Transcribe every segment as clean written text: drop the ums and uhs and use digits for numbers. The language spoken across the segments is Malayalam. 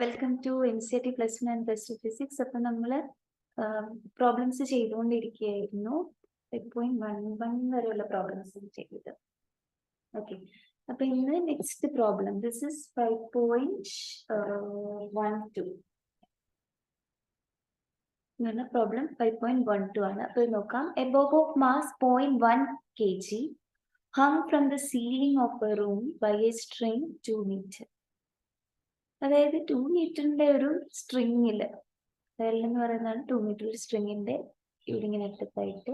Welcome to NCERT +1 and +2 physics. അപ്പം നമ്മൾ പ്രോബ്ലംസ് ചെയ്തുകൊണ്ടിരിക്കുകയായിരുന്നു. 8.11 വരെയുള്ള പ്രോബ്ലംസ് ചെയ്തത്. ഓക്കെ, അപ്പൊ ഇന്ന് next problem, this is 5.12 problem 5.12 ആണ്. അപ്പൊ നോക്കാം. A Bob of mass 0.1 kg hung from the ceiling of a room by a string 2 meter. അതായത് 2 മീറ്ററിന്റെ ഒരു സ്ട്രിങ്ങില്, എന്ന് പറയുന്നതാണ് 2 മീറ്റർ സ്ട്രിങ്ങിന്റെ ഇവിടെ ഇങ്ങനെ അറ്റത്തായിട്ട്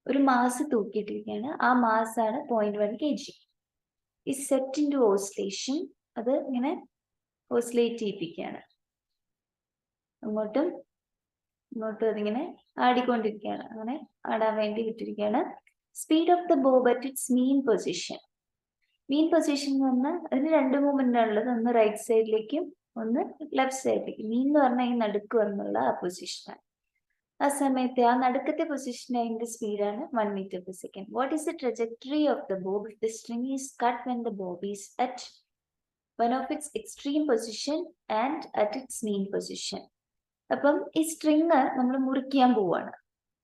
ഒരു മാസ് തൂക്കിയിട്ടിരിക്കുകയാണ്. ആ മാസ് ആണ് 0.1 kg. ഈ സെറ്റ് ഇൻ ടു ഓസിലേഷൻ, അത് ഇങ്ങനെ ഓസിലേറ്റ് ചെയ്യിപ്പിക്കുകയാണ്. അങ്ങോട്ടും ഇങ്ങോട്ടും അതിങ്ങനെ ആടിക്കൊണ്ടിരിക്കുകയാണ്. അങ്ങനെ ആടാൻ വേണ്ടി വിട്ടിരിക്കുകയാണ്. Speed of the bob at its mean position. Mean position എന്ന് പറഞ്ഞാൽ അതിന് 2 മൂവ്മെന്റ് ആണുള്ളത്. ഒന്ന് റൈറ്റ് സൈഡിലേക്കും ഒന്ന് ലെഫ്റ്റ് സൈഡിലേക്കും. മീൻ എന്ന് പറഞ്ഞാൽ ഈ നടുക്ക് വന്നുള്ള ആ പൊസിഷനാണ്. ആ സമയത്ത് ആ നടുക്കത്തെ പൊസിഷൻ അതിന്റെ സ്പീഡാണ് 1 meter per second. What is the trajectory of the Bob if the string is cut when the Bob is at one of its extreme position and at its mean position? അപ്പം ഈ സ്ട്രിങ് നമ്മൾ മുറിക്കാൻ പോവാണ്.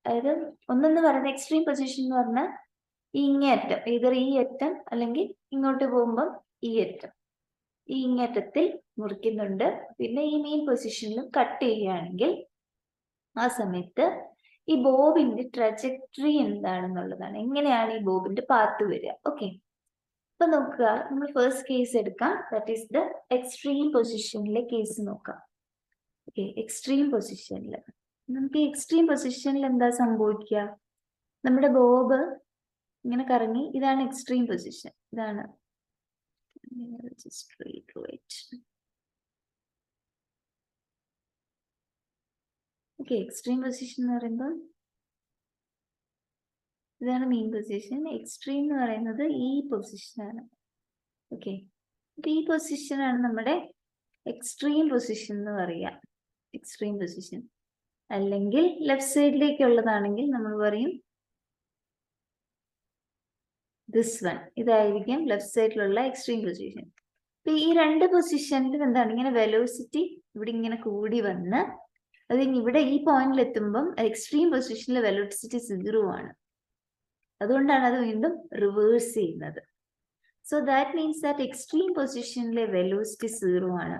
അതായത് ഒന്നെന്ന് പറയുന്നത് എക്സ്ട്രീം പൊസിഷൻ എന്ന് പറഞ്ഞാൽ ഈ ഇങ്ങേറ്റം, ഇതർ ഈ അറ്റം അല്ലെങ്കിൽ ഇങ്ങോട്ട് പോകുമ്പം ഈ അറ്റം, ഈ ഇങ്ങേറ്റത്തിൽ മുറിക്കുന്നുണ്ട്. പിന്നെ ഈ മീൻ പൊസിഷനിലും കട്ട് ചെയ്യുകയാണെങ്കിൽ ആ സമയത്ത് ഈ ബോബിന്റെ ട്രജക്ടറി എന്താണെന്നുള്ളതാണ്. എങ്ങനെയാണ് ഈ ബോബിന്റെ പാത്ത് വരിക? ഓക്കെ, അപ്പൊ നോക്കുക, നമ്മൾ ഫസ്റ്റ് കേസ് എടുക്കാം. ദാറ്റ് ഈസ് ദ എക്സ്ട്രീം പൊസിഷനിലെ കേസ് നോക്കാം. ഓക്കെ, എക്സ്ട്രീം പൊസിഷനിൽ നമുക്ക് എക്സ്ട്രീം പൊസിഷനിൽ എന്താ സംഭവിക്കുക? നമ്മുടെ ബോബ് ഇങ്ങനെ കറങ്ങി, ഇതാണ് എക്സ്ട്രീം പൊസിഷൻ, ഇതാണ് ഓക്കെ. എക്സ്ട്രീം പൊസിഷൻ എന്ന് പറയുമ്പോൾ ഇതാണ് മെയിൻ പൊസിഷൻ. എക്സ്ട്രീം എന്ന് പറയുന്നത് ഈ പൊസിഷനാണ്. ഓക്കെ, ഈ പൊസിഷനാണ് നമ്മുടെ എക്സ്ട്രീം പൊസിഷൻ എന്ന് പറയാം. എക്സ്ട്രീം പൊസിഷൻ അല്ലെങ്കിൽ ലെഫ്റ്റ് സൈഡിലേക്കുള്ളതാണെങ്കിൽ നമ്മൾ പറയും ദിസ് വൺ, ഇതായിരിക്കും ലെഫ്റ്റ് സൈഡിലുള്ള എക്സ്ട്രീം പൊസിഷൻ. അപ്പൊ ഈ 2 പൊസിഷനിലും എന്താണ്, ഇങ്ങനെ വെലോസിറ്റി ഇവിടെ ഇങ്ങനെ കൂടി വന്ന് അത് ഇവിടെ ഈ പോയിന്റിൽ എത്തുമ്പം എക്സ്ട്രീം പൊസിഷനിൽ വെലോസിറ്റി 0 ആണ്. അതുകൊണ്ടാണ് അത് വീണ്ടും റിവേഴ്സ് ചെയ്യുന്നത്. So that means that extreme പൊസിഷനിലെ വെലോസിറ്റി 0 ആണ്.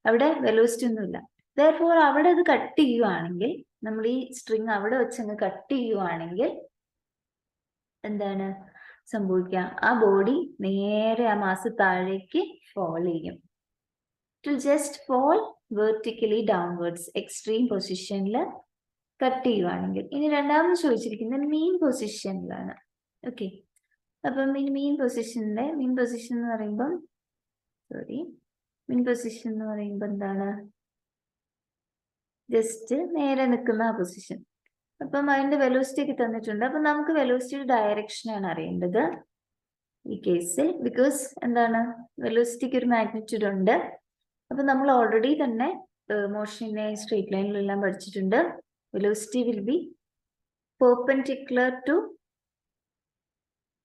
അവിടെ വെലോസിറ്റി ഒന്നുമില്ല. ദെയർഫോർ അവിടെ അത് കട്ട് ചെയ്യുവാണെങ്കിൽ, നമ്മൾ ഈ സ്ട്രിങ് അവിടെ വെച്ചങ്ങ് കട്ട് ചെയ്യുവാണെങ്കിൽ എന്താണ് സംഭവിക്കുക? ആ ബോഡി നേരെ ആ മാസ് താഴേക്ക് ഫോൾ ചെയ്യും. To just fall vertically downwards extreme പൊസിഷനിൽ കട്ട് ചെയ്യുവാണെങ്കിൽ. ഇനി രണ്ടാമത് ചോദിച്ചിരിക്കുന്നത് മീൻ പൊസിഷനിലാണ്. ഓക്കെ, അപ്പം മീൻ പൊസിഷൻ എന്ന് പറയുമ്പം മീൻ പൊസിഷൻ എന്ന് പറയുമ്പോൾ എന്താണ്? ജസ്റ്റ് നേരെ നിൽക്കുന്ന ആ പൊസിഷൻ. അപ്പം അതിന്റെ വെലോസിറ്റി ഒക്കെ തന്നിട്ടുണ്ട്. അപ്പൊ നമുക്ക് വെലോസിറ്റിയുടെ ഡയറക്ഷൻ ആണ് അറിയേണ്ടത് ഈ കേസിൽ. ബിക്കോസ് എന്താണ്, വെലോസിറ്റിക്ക് ഒരു മാഗ്നിറ്റ്യൂഡ് ഉണ്ട്. അപ്പൊ നമ്മൾ ഓൾറെഡി തന്നെ മോഷനെ സ്ട്രേറ്റ് ലൈനിലെല്ലാം പഠിച്ചിട്ടുണ്ട്. Velocity will be perpendicular to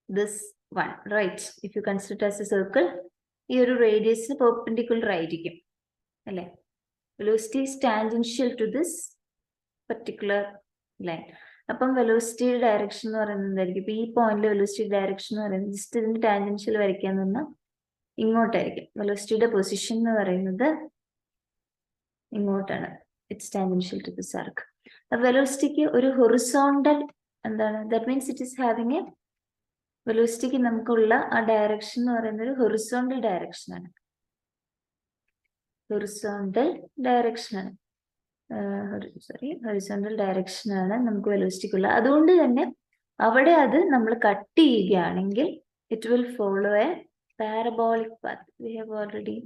this one, right? If you consider as a circle, ഈ ഒരു റേഡിയസിന് പെർപെൻഡിക്കുലർ ആയിരിക്കും അല്ലെ? Velocity is tangential to this particular line. അപ്പം വെലോസിറ്റിയുടെ ഡയറക്ഷൻ എന്ന് പറയുന്നത് എന്തായിരിക്കും? ഇപ്പൊ ഈ പോയിന്റിൽ വെലോസിറ്റി ഡയറക്ഷൻ എന്ന് പറയുന്നത് ജസ്റ്റ് ഇതിന്റെ ടാൻജൻഷ്യൽ വരയ്ക്കാൻ നിന്നാൽ ഇങ്ങോട്ടായിരിക്കും. വെലോസിറ്റിയുടെ പൊസിഷൻ എന്ന് പറയുന്നത് ഇങ്ങോട്ടാണ്. It's tangential to this arc. വെലോസിറ്റിക്ക് ഒരു ഹൊറിസോണ്ടൽ എന്താണ്? That means it is having a വെലോസിറ്റിക്ക് നമുക്കുള്ള ആ ഡയറക്ഷൻ എന്ന് പറയുന്നത് ഒരു ഹൊറിസോണ്ടൽ ഡയറക്ഷൻ ആണ്. ഹൊറിസോണ്ടൽ ഡയറക്ഷൻ ആണ് ഹൊറിസോണ്ടൽ ഡയറക്ഷൻ ആണ് നമുക്ക് വെലോസിറ്റിക്കുള്ള. അതുകൊണ്ട് തന്നെ അവിടെ അത് നമ്മൾ കട്ട് ചെയ്യുകയാണെങ്കിൽ it will follow A parabolic path. We have already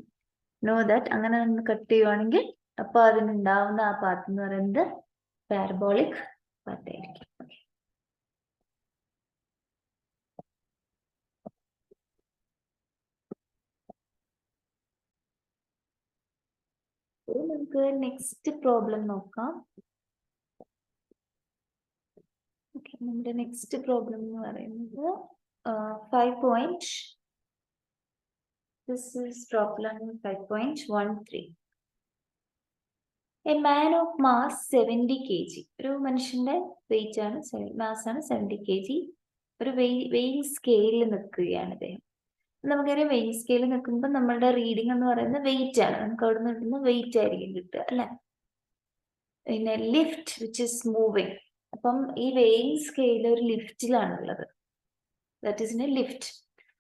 know that. അങ്ങനെ നമ്മൾ കട്ട് ചെയ്യുവാണെങ്കിൽ അപ്പൊ അതിനുണ്ടാവുന്ന ആ പാത്ത് എന്ന് പറയുന്നത് പാരബോളിക് പാത്ത് ആയിരിക്കും. നമുക്ക് നെക്സ്റ്റ് പ്രോബ്ലം നോക്കാം. ഓക്കെ, നമ്മുടെ നെക്സ്റ്റ് പ്രോബ്ലം എന്ന് പറയുന്നത് 5.13 This is problem 5.13. A man of mass 70 kg. ഒരു മനുഷ്യന്റെ വെയിറ്റ് ആണ് മാസ് ആണ് 70 kg. ഒരു വെയിങ് സ്കെയിലിൽ നിൽക്കുകയാണ് അദ്ദേഹം. നമുക്കറിയാം വെയിങ് സ്കെയിലിൽ നിൽക്കുമ്പോൾ നമ്മളുടെ റീഡിംഗ് എന്ന് പറയുന്നത് വെയിറ്റ് ആണ്. നമുക്ക് അവിടെ നിന്ന് കിട്ടുന്ന വെയിറ്റ് ആയിരിക്കും കിട്ടുക അല്ലെ. പിന്നെ ലിഫ്റ്റ് വിച്ച് ഇസ് മൂവിങ്. അപ്പം ഈ വെയിങ് സ്കെയിൽ ഒരു ലിഫ്റ്റിലാണുള്ളത്. That is in a lift.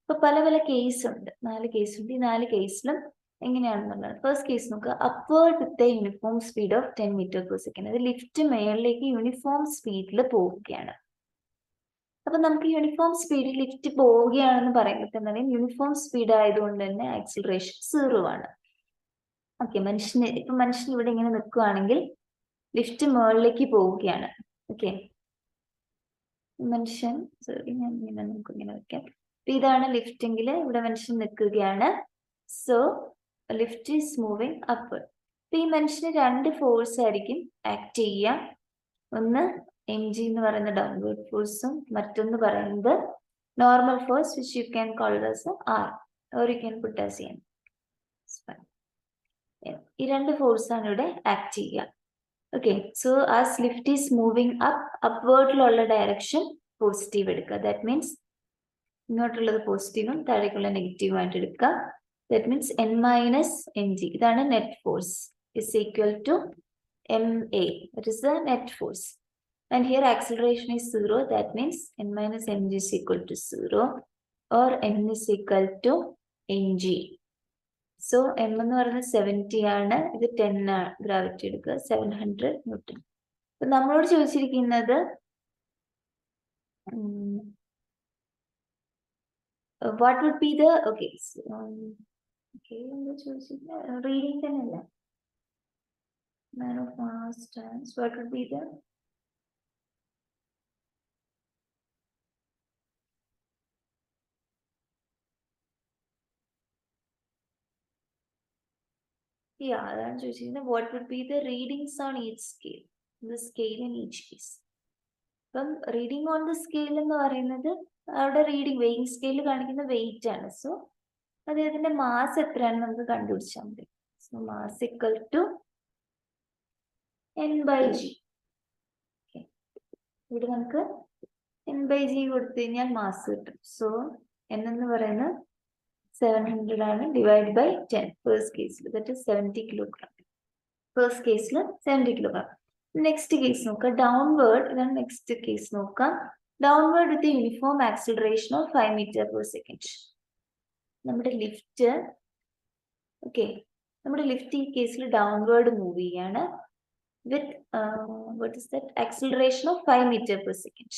അപ്പൊ പല പല കേസ് ഉണ്ട്, 4 കേസ് ഉണ്ട്. ഈ 4 കേസിലും എങ്ങനെയാണെന്നുള്ളത്. ഫസ്റ്റ് കേസ് നോക്കുക, upward with a uniform speed of 10 metre per second. അത് ലിഫ്റ്റ് മേളിലേക്ക് യൂണിഫോം സ്പീഡിൽ പോവുകയാണ്. അപ്പൊ നമുക്ക് യൂണിഫോം സ്പീഡിൽ ലിഫ്റ്റ് പോവുകയാണെന്ന് പറയുമ്പോൾ തന്നെ യൂണിഫോം സ്പീഡ് ആയതുകൊണ്ട് തന്നെ ആക്സിലറേഷൻ 0 ആണ്. ഓക്കെ, മനുഷ്യൻ ഇവിടെ ഇങ്ങനെ നിൽക്കുകയാണെങ്കിൽ ലിഫ്റ്റ് മുകളിലേക്ക് പോവുകയാണ്. ഓക്കെ, മനുഷ്യൻ ഞാൻ നമുക്ക് ഇങ്ങനെ വെക്കാം. ഇതാണ് ലിഫ്റ്റ് എങ്കിൽ ഇവിടെ മനുഷ്യൻ നിൽക്കുകയാണ്. So lift is moving upward. അപ്പൊ ഈ മനുഷ്യന് 2 ഫോഴ്സ് ആയിരിക്കും ആക്ട് ചെയ്യുക. ഒന്ന് mg എന്ന് പറയുന്ന ഡൗൺവേർഡ് ഫോഴ്സും മറ്റൊന്ന് പറയുന്നത് normal force which you can call as r or you can put as n. ഈ 2 ഫോഴ്സ് ആണ് ഇവിടെ ആക്ട് ചെയ്യുക. Okay, so as lift is moving അപ്വേർഡിലുള്ള ഡയറക്ഷൻ പോസിറ്റീവ് എടുക്കുക. ദാറ്റ് മീൻസ് ഇങ്ങോട്ടുള്ളത് പോസിറ്റീവും താഴേക്കുള്ള നെഗറ്റീവും ആയിട്ട് എടുക്കുക. ദാറ്റ് മീൻസ് n-mg, ഇതാണ് net force, is equal to ma. That is the net force. And here acceleration is 0. That means n-mg is equal to 0 or n is equal to ng. So m എന്ന് പറയുന്നത് 70 ആണ്, ഇത് 10 ആണ്. ഗ്രാവിറ്റി എടുക്കുക 700 ന്യൂട്ടൺ. അപ്പൊ നമ്മളോട് ചോദിച്ചിരിക്കുന്നത് what would be the reading തന്നെയല്ല, man of mass times what would be the അതാണ് ചോദിച്ചിരിക്കുന്നത്. what would be the readings on each scale, the scale in each case. അപ്പം റീഡിങ് ഓൺ ദ സ്കെയിൽ എന്ന് പറയുന്നത് അവിടെ റീഡിങ് വെയിങ് സ്കെയിൽ കാണിക്കുന്ന വെയിറ്റ് ആണ്. സോ അദ്ദേഹത്തിന്റെ മാസ് എത്രയാണെന്ന് നമുക്ക് കണ്ടുപിടിച്ചാൽ മതി. So mass equal to n/g. ഇവിടെ നമുക്ക് n/g കൊടുത്തു കഴിഞ്ഞാൽ മാസ് കിട്ടും. സോ n എന്ന് പറയുന്നത് 700 ആണ്, ഡിവൈഡ് ബൈ 10 ഫസ്റ്റ് കേസിൽ, ദാറ്റ് ഈസ് 70 കിലോഗ്രാം. ഫസ്റ്റ് കേസിൽ 70 കിലോഗ്രാം. നെക്സ്റ്റ് കേസ് നോക്കാം, ഡൗൺവേർഡ്. ഇതാണ് നെക്സ്റ്റ് കേസ് നോക്കാം. Downward with uniform acceleration of 5 metre per second. നമ്മുടെ ലിഫ്റ്റ് ഈ കേസിൽ ഡൗൺവേർഡ് മൂവ് ചെയ്യാണ് with what is that acceleration of 5 metre per second.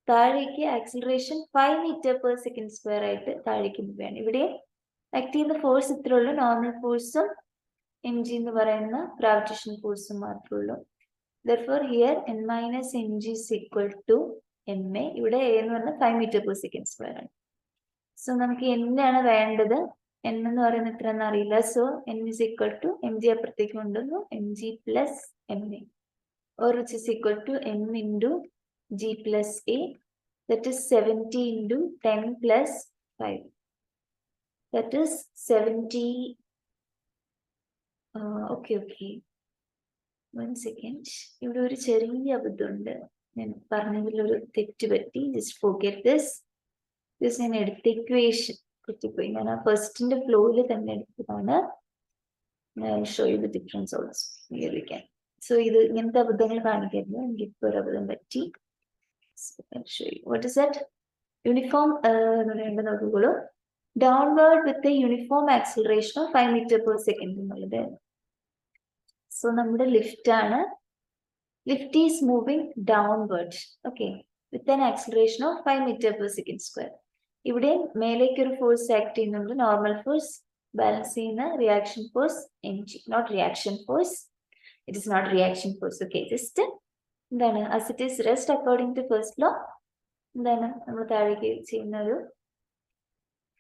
താഴേക്ക് acceleration 5 metre per second square ആയിട്ട് താഴേക്ക് മൂവ് ചെയ്യാണ്. ഇവിടെ ആക്ട് ചെയ്യുന്ന ഫോഴ്സ് ഇത്രയുള്ളൂ, നോർമൽ ഫോഴ്സും mg എന്ന് പറയുന്ന ഗ്രാവിറ്റേഷൻ ഫോഴ്സും മാത്രമേ ഉള്ളൂ. Therefore here n-mg is equal to ma. ഇവിടെ a എന്ന് പറഞ്ഞാൽ 5 മീറ്റർ പെർ സെക്കൻഡ് സ്ക്വയർ ആണ്. സോ നമുക്ക് n ആണ് വേണ്ടത്. n എന്ന് പറയുന്നത് എത്ര എന്ന് അറിയില്ല. So n is equal to mg അപ്പുറത്തേക്ക് കൊണ്ടുവന്നു, mg plus ma, or which is equal to m into g plus a. That is 70 into 10 plus 5. That is 70. Okay. 1 second. ഇവിടെ ഒരു ചെറിയ അബദ്ധമുണ്ട്, ഞാൻ പറഞ്ഞതിൽ ഒരു തെറ്റ് പറ്റി. Just forget this. ഞാൻ എടുത്ത ഇക്വേഷൻ തെറ്റിപ്പോയി. ഞാൻ ആ ഫസ്റ്റിന്റെ ഫ്ലോയിൽ തന്നെ എടുത്തതാണ്. Show you the difference also. Here we can. So ഇത് ഇങ്ങനത്തെ അബദ്ധങ്ങൾ കാണിക്കരുത്, എനിക്കിപ്പോൾ ഒരു അബദ്ധം പറ്റി. Show you what is that. Uniform എന്ന് പറയുന്നത് നോക്കുള്ളൂ, downward with a uniform acceleration of 5 metre per second എന്നുള്ളത്. സോ നമ്മുടെ ലിഫ്റ്റ് ആണ്. Lift is moving downward, okay, with an acceleration of 5 metre per second square. ഇവിടെ മേലേക്ക് ഒരു ഫോഴ്സ് ആക്ട് ചെയ്യുന്നുണ്ട്, നോർമൽ ഫോഴ്സ്. ബാലൻസ് ചെയ്യുന്ന reaction force mg, not reaction force. It is not reaction force. Okay, just എന്താണ്, as it is rest according to first law, എന്താണ് നമ്മൾ താഴേക്ക് ചെയ്യുന്ന ഒരു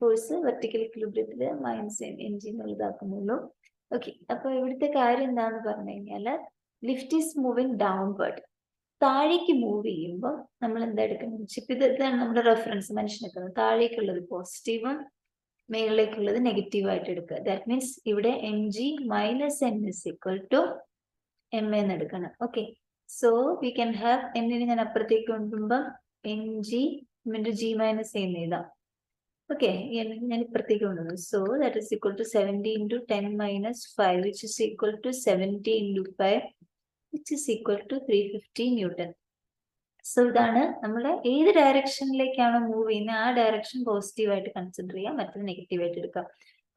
ഫോഴ്സ് വെർട്ടിക്കൽ ഇക്വിലിബ്രിയത്തില് മൈനസ് mg എന്നുള്ളതാക്കുന്നുള്ളൂ. ഓക്കെ, അപ്പൊ ഇവിടുത്തെ കാര്യം എന്താന്ന് പറഞ്ഞു കഴിഞ്ഞാല് ലിഫ്റ്റ് ഈസ് മൂവിങ് ഡൗൺവേർഡ്. താഴേക്ക് മൂവ് ചെയ്യുമ്പോൾ നമ്മൾ എന്താ എടുക്കുന്നത്? ഇതാണ് നമ്മുടെ റെഫറൻസ്. മനുഷ്യൻ എടുക്കുന്നത് താഴേക്കുള്ളത് പോസിറ്റീവും മേളിലേക്കുള്ളത് നെഗറ്റീവ് ആയിട്ട് എടുക്കുക. ദാറ്റ് മീൻസ് ഇവിടെ M G minus N is equal to M എന്ന് എടുക്കണം. Okay, so we can have എന്നിന് ഞാൻ അപ്പുറത്തേക്ക് കൊണ്ടുപോകുമ്പോൾ എം ജി ജി മൈനസ് എന്ന് എഴുതാം. ഓക്കെ, ഞാൻ ഇപ്പുറത്തേക്ക് കൊണ്ടുവന്നു. So that is equal to 70 into 10 minus 5 which is equal to 70 into 5 which is equal to 350 Newton. So ഇതാണ് നമ്മൾ ഏത് ഡയറക്ഷനിലേക്കാണോ മൂവ് ചെയ്യുന്നത് ആ ഡയറക്ഷൻ പോസിറ്റീവായിട്ട് കൺസിഡർ ചെയ്യാം, മറ്റത് നെഗറ്റീവായിട്ട് എടുക്കാം.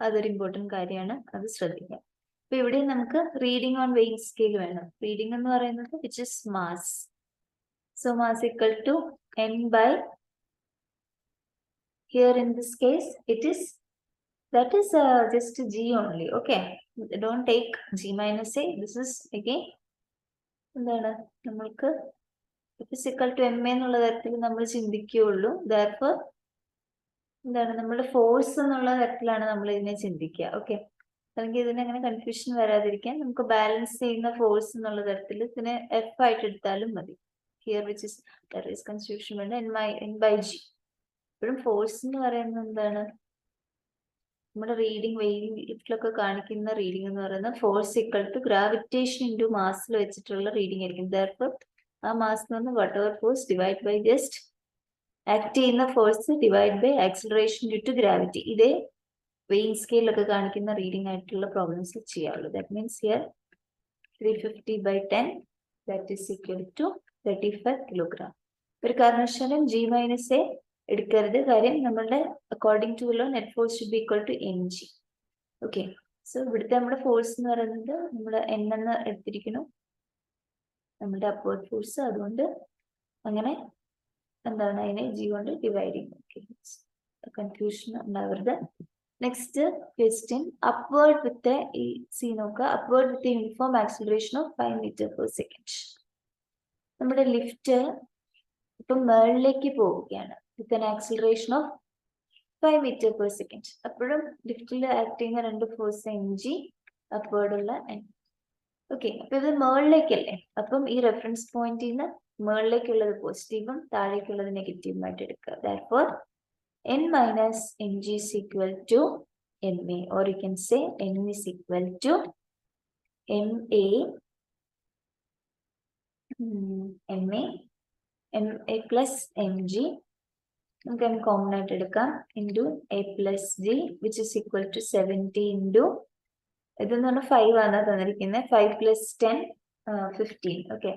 അതൊരു ഇമ്പോർട്ടൻറ്റ് കാര്യമാണ്, അത് ശ്രദ്ധിക്കാം. അപ്പൊ ഇവിടെ നമുക്ക് റീഡിംഗ് ഓൺ വെയിങ് സ്കെയിൽ വേണം. റീഡിംഗ് എന്ന് പറയുന്നത് which is mass. So mass equal to n by, here in this case it is, that is just g only. Okay, don't take g minus a. This is again എന്താണ് നമ്മൾക്ക് ഫിസിക്കൽ ടു എം എന്നുള്ള തരത്തിൽ നമ്മൾ ചിന്തിക്കുകയുള്ളൂ. ദാർഫോർ എന്താണ് നമ്മുടെ ഫോഴ്സ് എന്നുള്ള തരത്തിലാണ് നമ്മൾ ഇതിനെ ചിന്തിക്കുക. ഓക്കെ, അല്ലെങ്കിൽ ഇതിന് അങ്ങനെ കൺഫ്യൂഷൻ വരാതിരിക്കാൻ നമുക്ക് ബാലൻസ് ചെയ്യുന്ന ഫോഴ്സ് എന്നുള്ള തരത്തിൽ ഇതിനെ എഫ് ആയിട്ട് എടുത്താലും മതി. Here which is that is confusion വേണ്ട എൻ ബൈ ജി. ഇപ്പോഴും ഫോഴ്സ് എന്ന് പറയുന്നത് എന്താണ്, നമ്മുടെ റീഡിംഗ് വെയിങ് ലിഫ്റ്റിലൊക്കെ കാണിക്കുന്ന റീഡിംഗ് എന്ന് പറയുന്നത് force equal to gravitation into മാസിൽ വെച്ചിട്ടുള്ള റീഡിംഗ് ആയിരിക്കും. ദാർഫോർ ആ മാസ് എന്ന് പറഞ്ഞാൽ whatever force divide by just act ചെയ്യുന്ന force divide by acceleration due to gravity. ഇതേ വെയിങ് സ്കെയിലൊക്കെ കാണിക്കുന്ന റീഡിംഗ് ആയിട്ടുള്ള പ്രോബ്ലംസ് ചെയ്യാവുള്ളൂ. That means here 350 by 10 that is equal to 35 kilogram. ഒരു കാരണവശാലും ജി മൈനസ് എ എടുക്കരുത്. കാര്യം നമ്മളുടെ according to law net force should be equal to N G. Okay, so ഇവിടുത്തെ നമ്മുടെ ഫോഴ്സ് എന്ന് പറയുന്നത് നമ്മൾ എൻ എന്ന് എടുത്തിരിക്കുന്നു, നമ്മുടെ അപ്വേർഡ് ഫോഴ്സ്. അതുകൊണ്ട് അങ്ങനെ എന്താണ് അതിനെ ജി കൊണ്ട് ഡിവൈഡ് ചെയ്യും. കൺഫ്യൂഷൻ ഉണ്ടാവരുത്. നെക്സ്റ്റ് ക്വസ്റ്റ്യൻ, അപ്വേർഡ് വിത്ത് ഈ സി നോക്കുക, upward with uniform acceleration of 5 meter/second. നമ്മുടെ ലിഫ്റ്റ് ഇപ്പം മേളിലേക്ക് പോവുകയാണ് വിത്ത് ആൻ ആക്സിലറേഷൻ ഓഫ് 5 meter/second. അപ്പോഴും ലിഫ്റ്റിൽ ആക്ട് ചെയ്യുന്ന രണ്ട് ഫോഴ്സ് എം ജി, അപ്വേർഡ് ഉള്ള എൻ. ഓക്കെ, അപ്പൊ ഇത് മേളിലേക്കല്ലേ, അപ്പം ഈ റെഫറൻസ് പോയിന്റിൽ നിന്ന് മേളിലേക്കുള്ളത് പോസിറ്റീവും താഴേക്കുള്ളത് നെഗറ്റീവും ആയിട്ട് എടുക്കുക. Therefore n minus mg is equal to ma, or you can say n is equal to ma plus mg. നമുക്ക് m കോമൺ ആയിട്ട് എടുക്കാം into a plus g which is equal to 70 into ഇതെന്ന് പറഞ്ഞാൽ 5 ആണ് തന്നിരിക്കുന്നത്. 5 plus 10 15. Okay,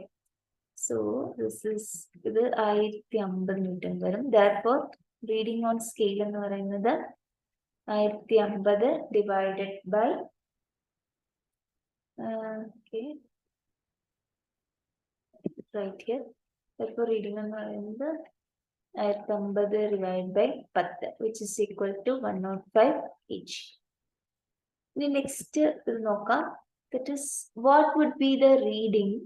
so this is ഇത് 1050 ന്യൂട്ടൺ വരും. ദാർഫോർ റീഡിംഗ് ഓൺ സ്കെയിൽ എന്ന് പറയുന്നത് 1050 divided by right here. Therefore reading എന്ന് പറയുന്നത് 1050 divide by 10 which is equal to 105 kg. ഇനി നെക്സ്റ്റ് ഇത് നോക്കാം. That is what would be the reading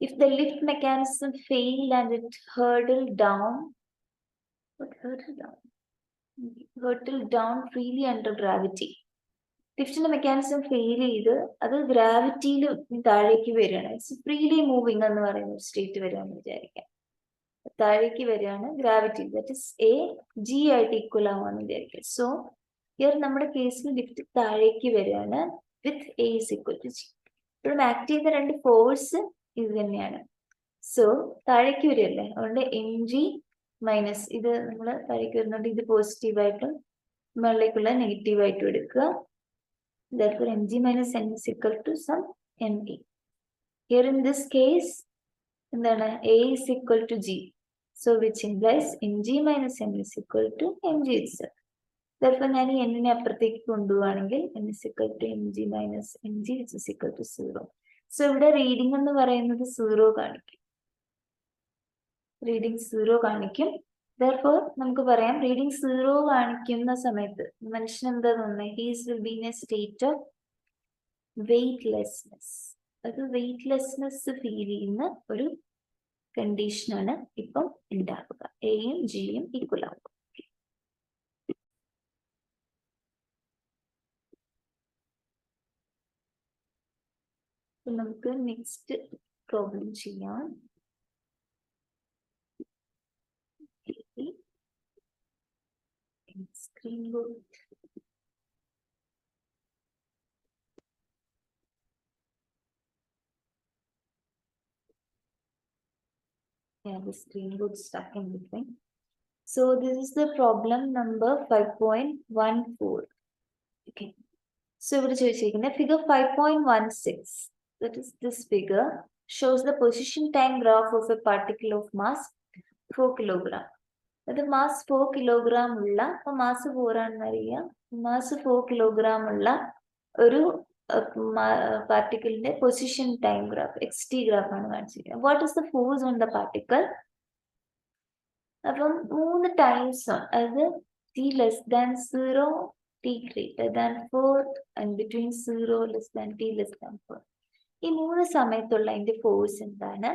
if the lift mechanism failed and it hurtled down freely under gravity. ലിഫ്റ്റിന്റെ മെക്കാനിസം ഫെയിൽ ചെയ്ത് അത് ഗ്രാവിറ്റിയിൽ താഴേക്ക് വരികയാണ്. ഇറ്റ്സ് ഫ്രീലി മൂവിങ് എന്ന് പറയുന്ന ഒരു സ്റ്റേറ്റ് വരികയാണെന്ന് വിചാരിക്കാം. താഴേക്ക് വരികയാണ് gravity, that is a g ആയിട്ട് ഈക്വൽ ആവാന്ന് വിചാരിക്കാം. സോ ഹിയർ നമ്മുടെ കേസിൽ ലിഫ്റ്റ് താഴേക്ക് വരികയാണ് with a is equal to g. ഇപ്പോഴും ആക്ട് ചെയ്യുന്ന രണ്ട് ഫോഴ്സ് ഇത് തന്നെയാണ്. സോ താഴേക്ക് വരികയല്ലേ, അതുകൊണ്ട് എം ജി മൈനസ് ഇത് നമ്മൾ താഴേക്ക് വരുന്നുണ്ട്, ഇത് പോസിറ്റീവായിട്ടും മുകളിലേക്കുള്ള നെഗറ്റീവായിട്ടും എടുക്കുക. Therefore mg minus n is equal to some me. Here in this case എന്താണ് a is equal to g, so which implies mg minus n is equal to mg itself. Therefore ഞാൻ ഈ n നെ അപ്പുറത്തേക്ക് കൊണ്ടുപോവുകയാണെങ്കിൽ n is equal to mg minus mg which is equal to 0. So ഇവിടെ റീഡിംഗ് എന്ന് പറയുന്നത് 0 കാണിക്കും, റീഡിംഗ് 0 കാണിക്കും. Therefore നമുക്ക് പറയാം റീഡിംഗ് 0 കാണിക്കുന്ന സമയത്ത് മനുഷ്യൻ എന്താ തോന്നുന്നത്, he's will be in A state of weightlessness. അത് വെയ്റ്റ്ലെസ്നെസ് ഫീൽ ചെയ്യുന്ന ഒരു കണ്ടീഷനാണ് ഇപ്പം ഉണ്ടാവുക. എയും ജിയും ഈക്വൽ ആവുക. നമുക്ക് നെക്സ്റ്റ് പ്രോബ്ലം ചെയ്യാം. Screen board. Yeah, the screen got stuck in between. So this is the problem number 5.14. Okay. So ഇവിടെ ചോദിച്ചിരിക്കുന്നത് figure 5.16, that is this figure, shows the position time graph of a particle of mass 4 kilogram. അത് മാസ് 4 കിലോഗ്രാം ഉള്ള, അപ്പൊ മാസ് 4 ആണെന്ന് അറിയാം, മാസ് 4 കിലോഗ്രാം ഉള്ള ഒരു പാർട്ടിക്കിളിന്റെ position time graph XT graph ആണ് കാണിച്ചിരിക്കുന്നത്. What is the force on the particle? അപ്പം 3 ടൈംസ് ആണ്, അതായത് T less than 0, T greater than 4 and between 0 less than T less than 4. ഈ 3 സമയത്തുള്ള അതിന്റെ ഫോഴ്സ് എന്താണ്?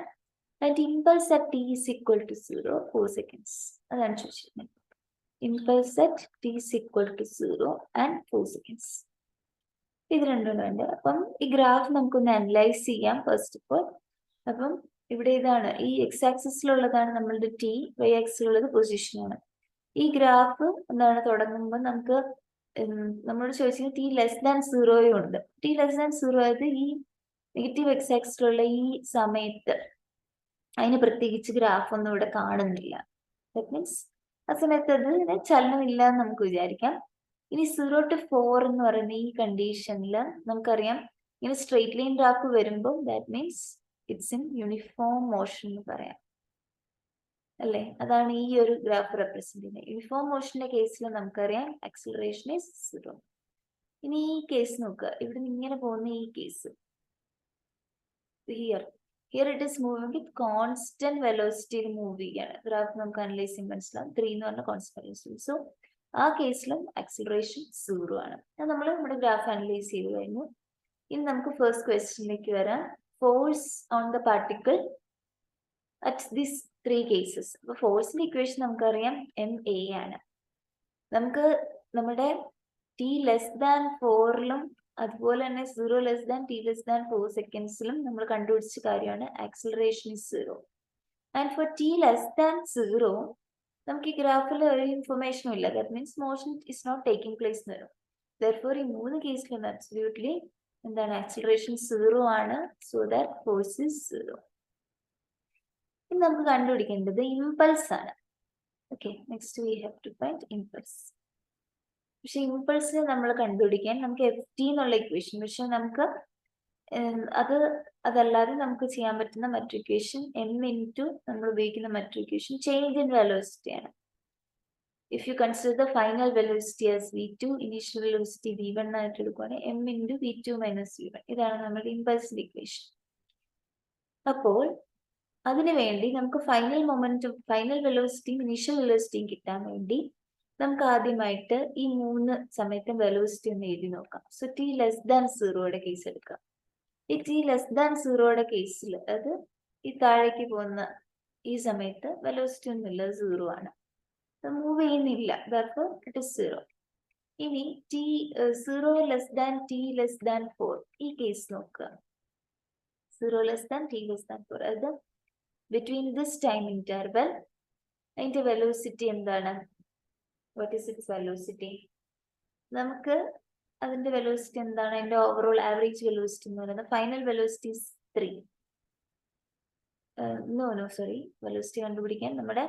And impulse at T is equal to 0, 4 seconds. അതാണ് ചോദിച്ചിരിക്കുന്നത്. Impulse at T is equal to 0 and 4 seconds. ഇത് രണ്ടും ഉണ്ട്. അപ്പം ഈ ഗ്രാഫ് നമുക്കൊന്ന് അനലൈസ് ചെയ്യാം ഫസ്റ്റ് ഓഫ് ഓൾ. അപ്പം ഇവിടെ ഇതാണ്, ഈ എക്സ് ആക്സിസിലുള്ളതാണ് നമ്മളുടെ T, വൈ ആക്സിലുള്ളത് പൊസിഷനാണ്. ഈ ഗ്രാഫ് എന്താണ് തുടങ്ങുമ്പോൾ നമുക്ക് നമ്മളോട് ചോദിച്ചത് T ലെസ് ദാൻ 0 ഉണ്ട്. T ലെസ് ദാൻ 0 ആയത് ഈ നെഗറ്റീവ് എക്സ് ആക്സിലുള്ള ഈ സമയത്ത് അതിന് പ്രത്യേകിച്ച് ഗ്രാഫ് ഒന്നും ഇവിടെ കാണുന്നില്ല. ദാറ്റ് മീൻസ് ആ സമയത്ത് അതിന് ചലനമില്ല എന്ന് നമുക്ക് വിചാരിക്കാം. ഇനി 0 to 4 എന്ന് പറയുന്ന ഈ കണ്ടീഷനിൽ നമുക്കറിയാം, ഇങ്ങനെ സ്ട്രെയിറ്റ് ലൈൻ ഗ്രാഫ് വരുമ്പോൾ that means it's in uniform motion എന്ന് പറയാം, അല്ലേ? അതാണ് ഈ ഒരു ഗ്രാഫ് റെപ്രസെന്റ് ചെയ്യുന്നത്. യൂണിഫോം മോഷന്റെ കേസിൽ നമുക്കറിയാം ആക്സിലറേഷൻ ഈസ് 0. ഇനി ഈ കേസ് നോക്കുക, ഇവിടെ നിന്ന് ഇങ്ങനെ പോകുന്ന ഈ case, here it is moving with constant വെലോസിറ്റിയിൽ മൂവ് ചെയ്യാണ്. ഗ്രാഫ് നമുക്ക് അനലൈസ് ചെയ്യാൻ മനസ്സിലാവും. 3 എന്ന് പറഞ്ഞ കോൺസ്റ്റന്റ് വെലോസിറ്റി. സോ ആ കേസിലും ആക്സിലറേഷൻ 0 ആണ്. നമ്മൾ നമ്മുടെ ഗ്രാഫ് അനലൈസ് ചെയ്ത് കഴിഞ്ഞു. ഇനി നമുക്ക് ഫസ്റ്റ് ക്വസ്റ്റ്യനിലേക്ക് വരാം. Force on the particle at this 3 cases. അപ്പൊ ഫോഴ്സിന്റെ ഇക്വേഷൻ നമുക്കറിയാം MA ആണ്. നമുക്ക് നമ്മുടെ T ലെസ് ദാൻ 4ലും അതുപോലെ തന്നെ 0 less than T less than 4 സെക്കൻഡ്സിലും നമ്മൾ കണ്ടുപിടിച്ച കാര്യമാണ് acceleration is 0. And for T less than 0 നമുക്ക് ഈ ഗ്രാഫിൽ ഒരു ഇൻഫർമേഷനും ഇല്ല. That means motion is not taking place എന്ന് വരും. ദെർഫോർ ഈ 3 കേസിലും അബ്സല്യൂട്ട്ലി എന്താണ് ആക്സിലറേഷൻ 0 ആണ്. So that force is 0. ഇനി നമുക്ക് കണ്ടുപിടിക്കേണ്ടത് ഇമ്പൾസ് ആണ്. Okay, next we have to find impulse. പക്ഷെ ഇമ്പൾസിനെ നമ്മൾ കണ്ടുപിടിക്കാൻ നമുക്ക് FT എന്നുള്ള ഇക്വേഷൻ, പക്ഷെ നമുക്ക് അതല്ലാതെ നമുക്ക് ചെയ്യാൻ പറ്റുന്ന മറ്റൊരു ഇക്വേഷൻ M ഇൻറ്റു നമ്മൾ ഉപയോഗിക്കുന്ന മറ്റൊരു ഇക്വേഷൻ ചേഞ്ച് ഇൻ വെലോസിറ്റി ആണ്. If you consider the final velocity as V2, initial velocity V1 ആയിട്ട് എടുക്കുകയാണെങ്കിൽ M into V2 minus V1. ഇതാണ് നമ്മുടെ ഇമ്പൾസിന്റെ ഇക്വേഷൻ. അപ്പോൾ അതിനു വേണ്ടി നമുക്ക് ഫൈനൽ മൊമെന്റും ഫൈനൽ വെലോസിറ്റിയും ഇനീഷ്യൽ വെലോസിറ്റിയും കിട്ടാൻ വേണ്ടി നമുക്ക് ആദ്യമായിട്ട് ഈ 3 സമയത്തും വെലോസിറ്റി ഒന്ന് എഴുതി നോക്കാം. സോ T ലെസ് ദാൻ 0യുടെ കേസ് എടുക്കാം. ഈ T ലെസ് ദാൻ 0യുടെ കേസിൽ, അത് ഈ താഴേക്ക് പോകുന്ന ഈ സമയത്ത് വെലോസിറ്റി ഒന്നുമില്ല, 0 ആണ്, മൂവ് ചെയ്യുന്നില്ല. ദാറ്റ്ഫോർ ഇറ്റ് ഇസ് 0. ഇനി T0 less than T less than 4 ഈ കേസ് നോക്കുക. 0 less than T less than 4, അത് ബിറ്റ്വീൻ ദിസ് ടൈം ഇന്റർവൽ അതിന്റെ വെലോസിറ്റി എന്താണ്? What is it's velocity? നമുക്ക് അതിന്റെ വെലോസിറ്റി എന്താണ്? അതിന്റെ ഓവറോൾ ആവറേജ് വെലോസിറ്റി എന്ന് പറയുന്നത് ഫൈനൽ വെലോസിറ്റി 3. വെലോസിറ്റി കണ്ടുപിടിക്കാൻ നമ്മുടെ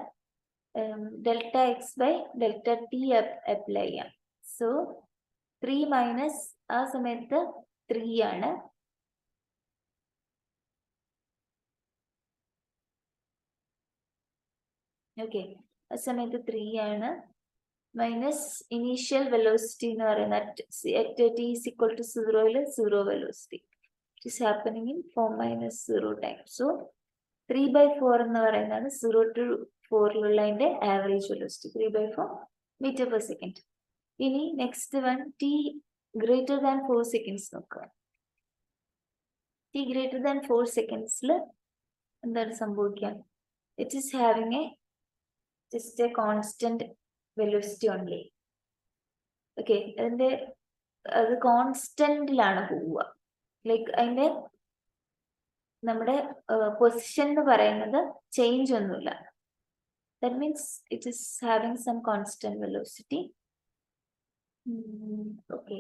delta X by delta t apply ചെയ്യാം. സോ 3 മൈനസ് ആ സമയത്ത് 3 ആണ്. ഓക്കെ, ആ സമയത്ത് 3 ആണ്. മൈനസ് ഇനീഷ്യൽ വെലോസിറ്റി എന്ന് പറയുന്നത് at T is equal to 0യിൽ 0 velocity. It is happening in 4 minus 0 time. So 3/4 എന്ന് പറയുന്നതാണ് 0 to 4ലുള്ള അതിന്റെ average velocity, 3/4 metre per second. ഇനി next one T greater than 4 seconds നോക്കുക. T ഗ്രേറ്റർ ദാൻ 4 സെക്കൻഡ്സിൽ എന്താണ് സംഭവിക്കുക? It is having just a constant velocity only. Okay, അത് കോൺസ്റ്റന്റിലാണ് പോവുക. ലൈക്ക് അതിന്റെ നമ്മുടെ പൊസിഷൻ എന്ന് പറയുന്നത് ചേഞ്ച് ഒന്നുമില്ല. That means it is having some constant velocity. Okay,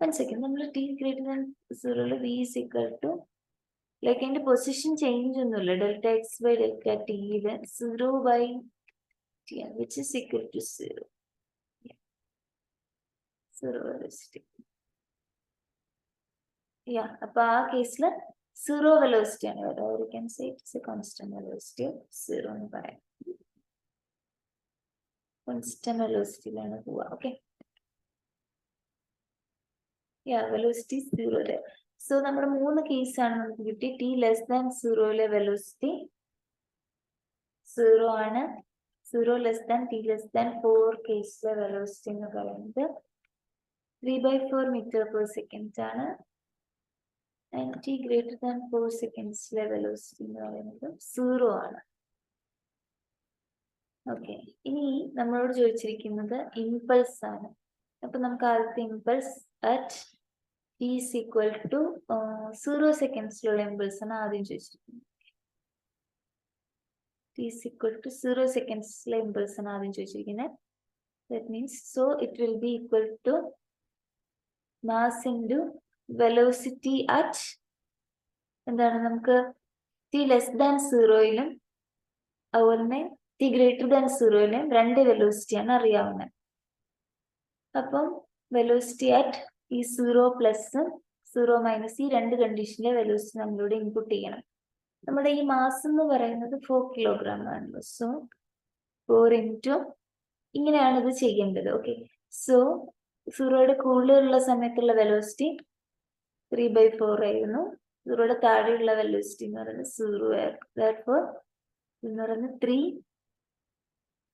1 second. നമ്മൾ T ഗ്രേറ്റർ ദാൻ 0യിൽ V is equal to like അതിന്റെ പൊസിഷൻ ചേഞ്ച് ഒന്നുമില്ല. Delta X by delta T ഇത് 0/t which is equal to 0. 0 velocity. അപ്പൊ ആ കേസിൽ 0 വെലോസിറ്റി ആണ് വരിക. or you can say it's a constant velocity of 0 എന്ന് പറയാം. കോൺസ്റ്റന്റ് വെലോസിറ്റിയിലാണ് പോവുക. Okay, velocity 0. സോ നമ്മുടെ 3 കേസാണ് നമുക്ക് കിട്ടി. ടി ലെസ് ദാൻ 0യിലെ വെലോസിറ്റി 0 ആണ്. 0 less than T less than 4 കേസിലെ വെലോസിറ്റി എന്ന് പറയുന്നത് 3/4 മീറ്റർ പെർ സെക്കൻഡ് ആണ്. ആൻഡ് ടി ഗ്രേറ്റർ ദാൻ 4 സെക്കൻഡ്സിലെ വെലോസിറ്റി എന്ന് പറയുന്നത് 0 ആണ്. ഓക്കെ, ഇനി നമ്മളോട് ചോദിച്ചിരിക്കുന്നത് ഇമ്പൾസ് ആണ്. അപ്പൊ നമുക്ക് ആദ്യത്തെ impulse at T is equal to 0 സെക്കൻഡ്സിലുള്ള ഇമ്പൾസ് ആണ് ആദ്യം ചോദിച്ചിരിക്കുന്നത്. ടി ഈസ് ഈക്വൽ ടു 0 സെക്കൻഡ്സിലെ ഇമ്പൾസ് ആണ് ആദ്യം ചോദിച്ചിരിക്കുന്നത്. That means so it will be equal to mass into velocity at എന്താണ് നമുക്ക് ടി ലെസ് ദാൻ 0യിലും അതുപോലെ തന്നെ ടി ഗ്രേറ്റർ ദാൻ 0യിലും 2 വെലോസിറ്റിയാണ് അറിയാവുന്നത്. അപ്പം വെലോസിറ്റി അറ്റ് ഈ 0 പ്ലസ് 0 മൈനസ് ഈ 2 കണ്ടീഷനിലെ വെലോസിറ്റി നമ്മളിവിടെ ഇൻപുട്ട് ചെയ്യണം. നമ്മുടെ ഈ മാസ് എന്ന് പറയുന്നത് 4 കിലോഗ്രാം ആണല്ലോ. സോ 4 ഇൻറ്റു ഇങ്ങനെയാണ് ഇത് ചെയ്യേണ്ടത്. ഓക്കെ, സോ 0യുടെ കൂടുതലുള്ള സമയത്തുള്ള വെലോസിറ്റി 3/4 ആയിരുന്നു. 0യുടെ താഴെയുള്ള വെലോസിറ്റി എന്ന് പറയുന്നത് 0 ആയിരുന്നു. Therefore എന്ന് പറയുന്നത് 3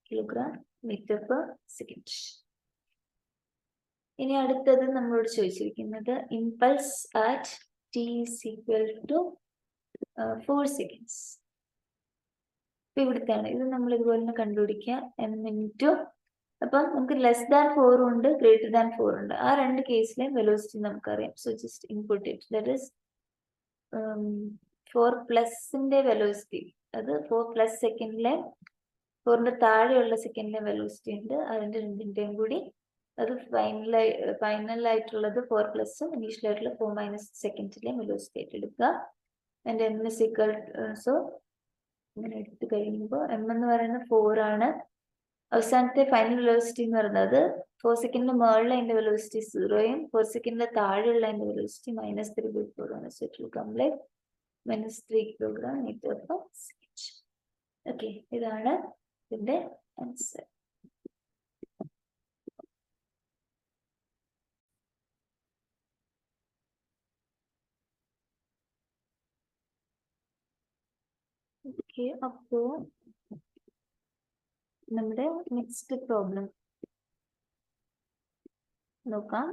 കിലോഗ്രാം മീറ്റർ പെർ സെക്കൻഡ്. ഇനി അടുത്തത് നമ്മളോട് ചോദിച്ചിരിക്കുന്നത് impulse at T is equal to 4 seconds. ഇപ്പൊ ഇവിടുത്തെയാണ് ഇത് നമ്മൾ ഇതുപോലെ തന്നെ കണ്ടുപിടിക്കുക. m അപ്പം നമുക്ക് ലെസ് ദാൻ 4 ഉണ്ട്, ഗ്രേറ്റർ ദാൻ 4 ഉണ്ട്. ആ 2 കേസിലെയും വെലോസിറ്റി നമുക്കറിയാം. So just input it. That is 4 പ്ലസിന്റെ വെലോസിറ്റി, അത് 4 പ്ലസ് സെക്കൻഡിലെ 4ന്റെ താഴെയുള്ള സെക്കൻഡിലെ വെലോസിറ്റി ഉണ്ട്. അതിന്റെ രണ്ടിന്റെയും കൂടി അത് ഫൈനൽ ആയിട്ടുള്ളത് 4 പ്ലസും ഇനീഷ്യൽ ആയിട്ടുള്ള 4 മൈനസ് സെക്കൻഡിലെ വെലോസിറ്റി ആയിട്ട് എടുക്കുക. And M is equal so ഇങ്ങനെ എടുത്തു കഴിയുമ്പോൾ എം എന്ന് പറയുന്നത് 4 ആണ്. അവസാനത്തെ ഫൈനൽ വെലോസിറ്റി എന്ന് പറയുന്നത് 4 സെക്കൻഡിന് മുകളിൽ അതിന്റെ വെലോസിറ്റി 0യും 4 സെക്കൻഡിന് താഴെയുള്ള അതിന്റെ വെലോസിറ്റി -3/4 ആണ്. So it will come like -3 kilogram metre per second. Okay, ഇതാണ് ഇതിന്റെ ആൻസർ. ഓക്കെ, അപ്പോ നമ്മുടെ നെക്സ്റ്റ് പ്രോബ്ലം നോക്കാം.